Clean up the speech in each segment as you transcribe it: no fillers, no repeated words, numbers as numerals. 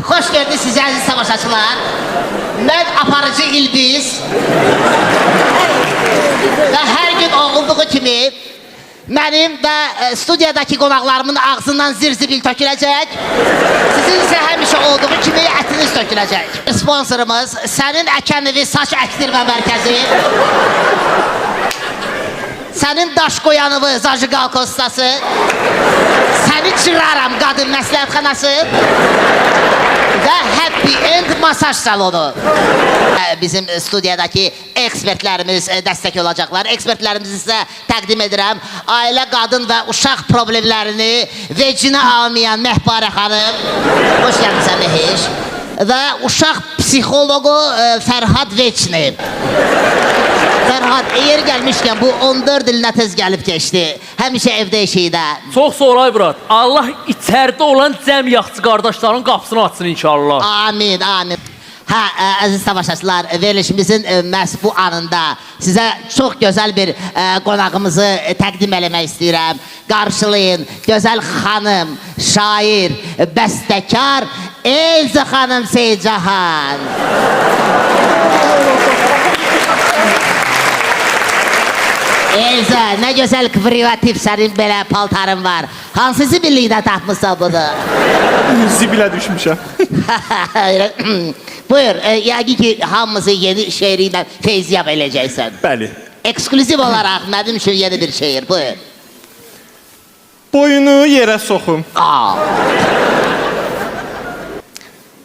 Xoş gördük sizi əziz tamaşaçılar. Mən aparıcı İlbiz. Və hər gün olduğu kimi mənim və studiyadakı qonaqlarımın ağzından zirzibil töküləcək. Sizin isə həmişə olduğu kimi ətiniz töküləcək. Sponsorumuz Sənin Əkənevi Saç Əkdirmə Mərkəzi. Sənin Daşqoyanovu Zajiqalko ustası. Səni Çıraram Qadın Məsləhətxanası. Və Happy End Masaj Salonu. Bizim studiyadakı ekspertlərimiz dəstək olacaqlar. Ekspertlərimizi sizə təqdim edirəm. Ailə, qadın və uşaq problemlərini vecinə almayan Məhbarə xanım. Hoş gəlmişsən Mehiş. Və uşaq psixologu Fərhad Veçni. Fərhad, yer gəlmişkən bu 14 ilinə tez gəlib keçdi. Həmişə evdə eşikdə. Çox soray brat. Allah içərdə olan cəm yaxçı qardaşların qapısını açsın inşallah. Amin, amin. Hə, əziz tamaşaçılar, verilişimizin məhz bu anında sizə çox gözəl bir qonağımızı təqdim eləmək istəyirəm. Qarşılayın, gözəl xanım, şair, bəstəkar Elza xanım Seycahan. Elza, nə gözəl privativ sənin belə paltarın var. Hansı zibillikdə tapmışsan bunu? Zibilə düşmüşəm. Buyur, yəqin ki, hamımızı yeni şeiri ilə feyziyab eləyəcəksən. Bəli. Ekskluziv olaraq mənim üçün yeni bir şeir, buyur. Boyunu yerə soxum.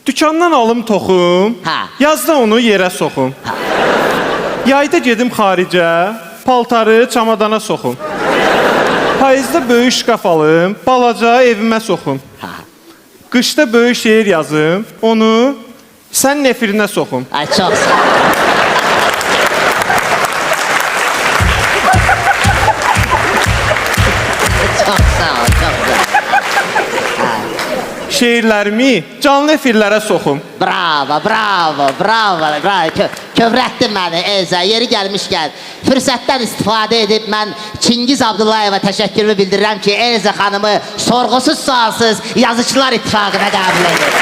Dükandan alım toxum, yazda onu yerə soxum. Yayda gedim xaricə, paltarı çamadana soxum. Payızda böyük şkaf alım, balaca evimə soxum. Qışda böyük şeir yazım, onu sən nefirinə soxum. Ay, çox sağ ol. Çox sağ ol, çox sağ ol. Şeirlərimi canlı efirlərə soxum. Bravo, bravo, bravo, bravo. Kövrətdin məni Elza, yeri gəlmişkən. Fürsətdən istifadə edib mən Çingiz Abdullayeva təşəkkürümü bildirirəm ki, Elza xanımı sorğusuz sualsız Yazıçılar İttifaqına qəbul edir.